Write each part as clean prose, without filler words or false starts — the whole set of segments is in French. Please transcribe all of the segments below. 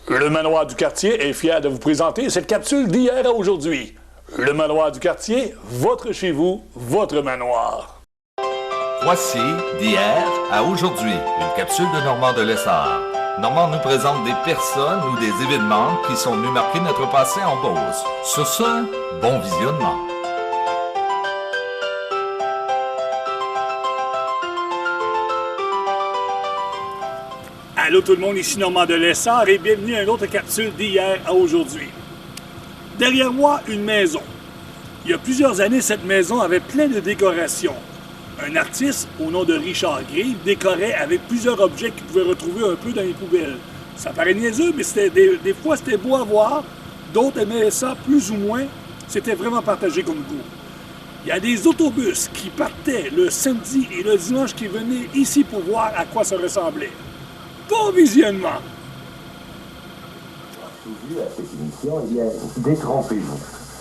Le Manoir du Quartier est fier de vous présenter cette capsule d'hier à aujourd'hui. Le Manoir du Quartier, votre chez vous, votre manoir. Voici d'hier à aujourd'hui, une capsule de Normand de Lessard. Normand nous présente des personnes ou des événements qui sont venus marquer notre passé en Beauce. Sur ce, bon visionnement. Allô tout le monde, ici Normand de Lessard et bienvenue à une autre capsule d'hier à aujourd'hui. Derrière moi, une maison. Il y a plusieurs années, cette maison avait plein de décorations. Un artiste au nom de Richard Greaves décorait avec plusieurs objets qu'il pouvait retrouver un peu dans les poubelles. Ça paraît niaiseux, mais des fois c'était beau à voir, d'autres aimaient ça plus ou moins. C'était vraiment partagé comme goût. Il y a des autobus qui partaient le samedi et le dimanche qui venaient ici pour voir à quoi ça ressemblait. Bon visionnement! Souvu à cette émission, eh bien, détrompez-vous.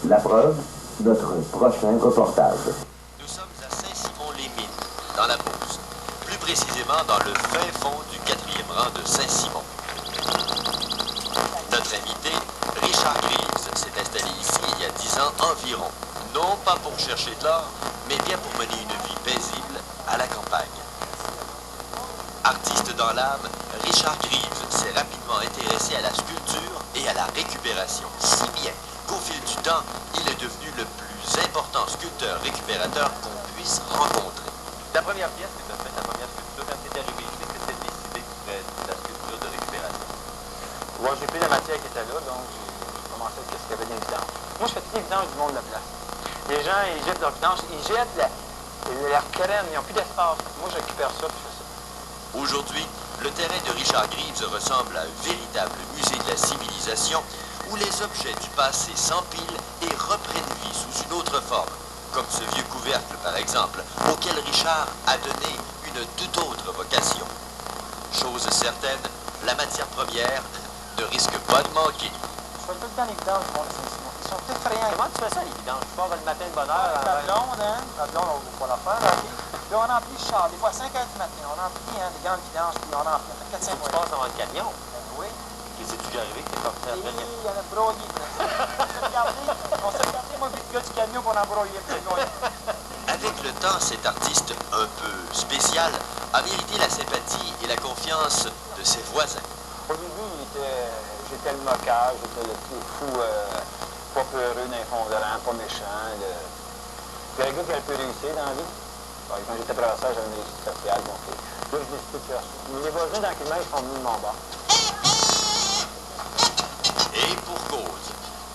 La preuve, notre prochain reportage. Nous sommes à Saint-Simon-les-Mines, dans la Beauce. Plus précisément dans le fin fond du 4e rang de Saint-Simon. Notre invité, Richard Greaves, s'est installé ici il y a 10 ans environ. Non pas pour chercher de l'or, mais bien pour mener une vie paisible à la campagne. Artiste dans l'âme, Richard Greaves s'est rapidement intéressé à la sculpture et à la récupération, si bien qu'au fil du temps, il est devenu le plus important sculpteur-récupérateur qu'on puisse rencontrer. La première pièce que tu as faite, la première sculpture, quand tu es arrivé ici, que tu as décidé que tu ferais de la sculpture de récupération? Ouais, j'ai pris la matière qui était là, donc j'ai commencé avec ce qu'il y avait des vidanges. Moi, je fais toutes les vidanges du monde de la place. Les gens, ils jettent leurs vidanges, ils jettent leur crème, ils n'ont plus d'espace. Moi, je récupère ça, puis je fais ça. Aujourd'hui, le terrain de Richard Greaves ressemble à un véritable musée de la civilisation où les objets du passé s'empilent et reprennent vie sous une autre forme, comme ce vieux couvercle par exemple, auquel Richard a donné une toute autre vocation. Chose certaine, la matière première ne risque pas de manquer. Je fais tout le temps les vidanges du monde de Saint-Simon. Ils sont effrayants. Comment tu fais ça, les vidanges? Tu pars le matin de bonne heure. La blonde, on ne va pas la faire. Puis on remplit le char, des fois à 5 h du matin, on remplit les grandes vidanges, puis on remplit 4-5 Tu passes devant le camion. Oui. Qu'est-ce que tu es arrivé que tu es parti après? Il y en a broyé. On s'est regardé, moi, puis le gars du camion, puis on a broyé. Avec le temps, cet artiste un peu spécial a mérité la sympathie et la confiance de ses voisins. Au début, j'étais le moqueur, j'étais le petit fou, pas peureux d'un fond de rang, pas méchant. Puis un gars qui a le peu réussi dans la vie. Quand j'étais professeur, j'avais une réussite sociale, donc là, je décidé de faire ça. Mais les voisins dans le ils sont venus de mon bord. Et pour cause,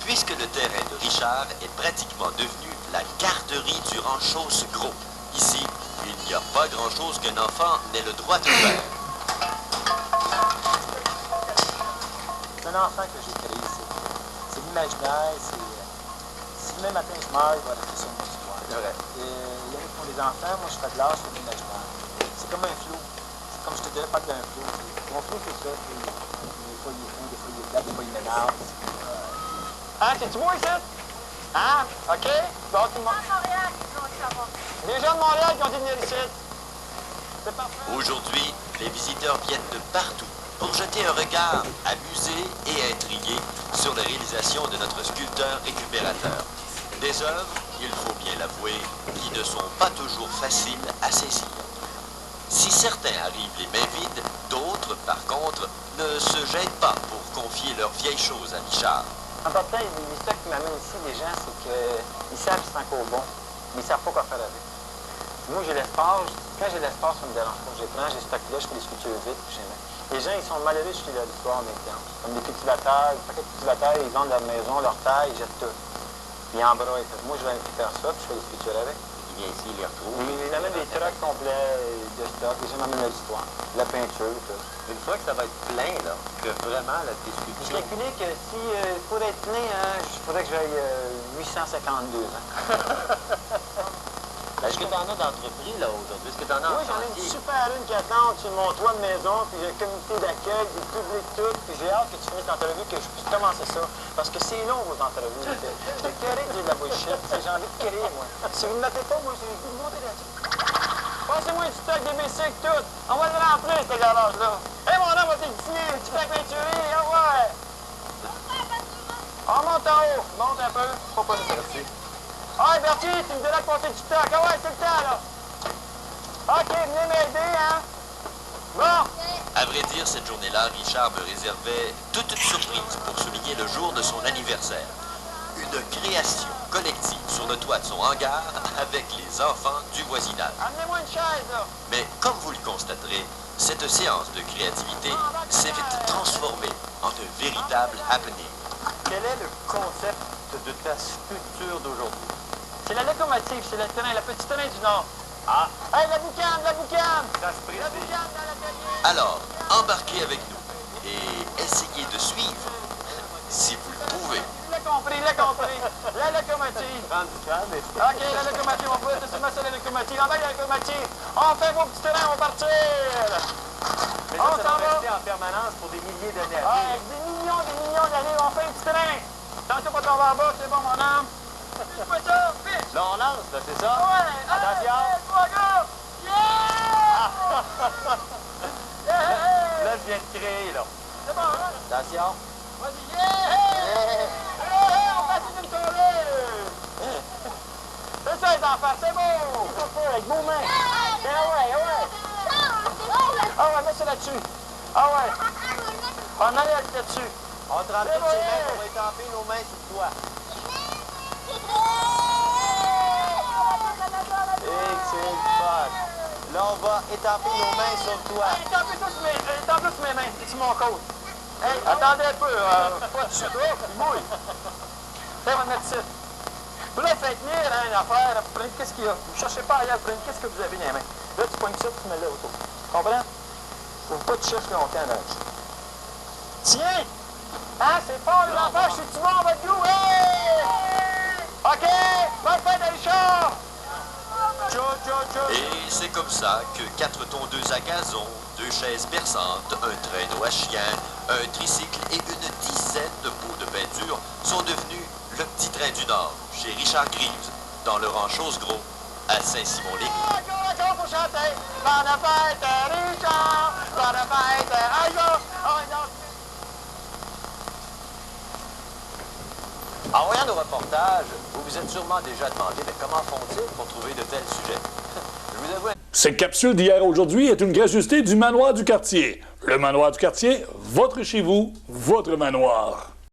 puisque le terrain de Richard est pratiquement devenu la garderie du ranchos gros. Ici, il n'y a pas grand-chose qu'un enfant n'ait le droit de faire. C'est un enfant que j'ai créé ici. C'est l'imaginaire, si demain matin je meurs, il va rester sur mon histoire. C'est vrai. Il y en a qui font des enfants, moi je fais de l'art sur l'imaginaire. C'est comme un flou. C'est comme je te dirais pas d'un flou. Mon flou c'est ça. Des fois il est fou, des fois il est plat, des fois il m'énerve. Ah, c'est-tu moi ici? Ah, OK. Bon, tout le monde. Les gens de Montréal qui ont été venus ici. C'est parfait. Aujourd'hui, les visiteurs viennent de partout pour jeter un regard amusé et intrigué sur la réalisation de notre sculpteur récupérateur. Des œuvres, il faut bien l'avouer, qui ne sont pas toujours faciles à saisir. Si certains arrivent les mains vides, d'autres, par contre, ne se gênent pas pour confier leurs vieilles choses à Richard. En partant, l'histoire qui m'amène ici, les gens, c'est qu'ils savent que c'est encore bon, mais ils ne savent pas quoi faire avec. Moi, j'ai l'espace. Quand j'ai l'espace, ça me dérange pas. Je les prends, j'ai ce stock-là, je fais des sculptures vite, puis j'aime. Les gens, ils sont malheureux de suivre l'histoire en même temps. Comme des cultivateurs, des paquets de cultivateurs, ils vendent leur maison, leur terre, ils jettent tout. Ils embroient. Moi, je vais faire ça, puis je fais des sculptures avec. Il vient ici, il les retrouve. Ils amènent des trucks complets de stock, les gens m'amènent l'histoire. La peinture, tout. Une fois que ça va être plein, là, que vraiment, là, tes J'ai sculptures... calculé que si pour être plein, il faudrait que j'aille 852 ans. Est-ce que tu en as d'entrepris, là, aujourd'hui? Est-ce que tu en as Oui, en j'en ai une chantier? super une qui attend sur mon toit de maison, puis j'ai un comité d'accueil, du public tout, puis j'ai hâte que tu finisses l'entrevue, que je puisse commencer ça. Parce que c'est long, vos entrevues. J'ai carré de dire de la bullshit, j'ai envie de créer, moi. Si vous ne me mettez pas, moi, j'ai le goût de monter là-dessus. Passez-moi du stock des bicycles, tout. On va le remplir, ce garage-là. Hé, mon homme va t'éditer, tu fais peinturer, ah ouais! monte en haut. Monte un peu. Faut pas nous stresser. Ah, Bertie, tu me diras de passer du temps. Ah ouais, c'est le temps, là. OK, venez m'aider, hein. Bon. À vrai dire, cette journée-là, Richard me réservait toute une surprise pour souligner le jour de son anniversaire. Une création collective sur le toit de son hangar avec les enfants du voisinage. Amenez-moi une chaise, là. Mais comme vous le constaterez, cette séance de créativité s'est vite transformée en un véritable happening. Quel est le concept de ta sculpture d'aujourd'hui? C'est la locomotive, c'est le train, la petite train du Nord. Ah! Hey, la boucane, la boucane! Ça se prie. La boucane dans l'atelier! Alors, embarquez avec nous et essayez de suivre, si vous le pouvez. Il l'a compris, il l'a compris. La locomotive. OK, la locomotive, on peut être sur la locomotive. En bas, la locomotive. On fait vos petits trains, on va partir. Mais on s'en va. En permanence pour des milliers d'années. Ah, des millions d'années, on fait un petit train. Attention pas tomber en bas, c'est bon, mon homme. Tu fais ça, vite. Là, on lance, là, c'est ça? Ouais. Attention. Allez, go. Yeah! Là, je viens de créer, là. C'est bon, hein? Attention. Vas-y, yeah! On passe une tournée! C'est ça, les enfants, c'est beau! Avec vos mains! Ah ouais, mets ça là-dessus! Ah ouais! On en est là-dessus! On te rentre toutes ses mains, on va étamper nos mains sur toi. Et c'est le fun! Là, on va étamper nos mains sur toi. Étamper ça sur mes mains, sur mon côte. Hey, attendez un peu, pas de chute. Oh, il mouille. Tiens, on va mettre ça. Vous là, faites tenir hein, une affaire. Prenez qu'est-ce qu'il y a. Vous cherchez pas ailleurs, prenez qu'est-ce que vous avez dans les mains. Là, tu pognes ça, tu mets là autour. Comprends? Faut pas que tu cherches longtemps, là. Tiens! Hein, c'est fort, les enfants, je suis tout bon, votre goût. Hey! OK! Bonne fête, Richard! Et c'est comme ça que 4 tondeuses à gazon, 2 chaises perçantes, un traîneau à chien, un tricycle et une dizaine de pots de peinture sont devenus le petit train du Nord, chez Richard Greaves, dans le ranch Chosgros, à Saint-Simon-les-Gueux. Pour chanter! Bonne fête, Richard! Bonne fête, Aïe! En voyant nos reportages, vous vous êtes sûrement déjà demandé mais comment font-ils pour trouver de tels sujets? Je vous avoue... Cette capsule d'hier à aujourd'hui est une gracieuseté du Manoir du Quartier. Le Manoir du Quartier, votre chez vous, votre manoir.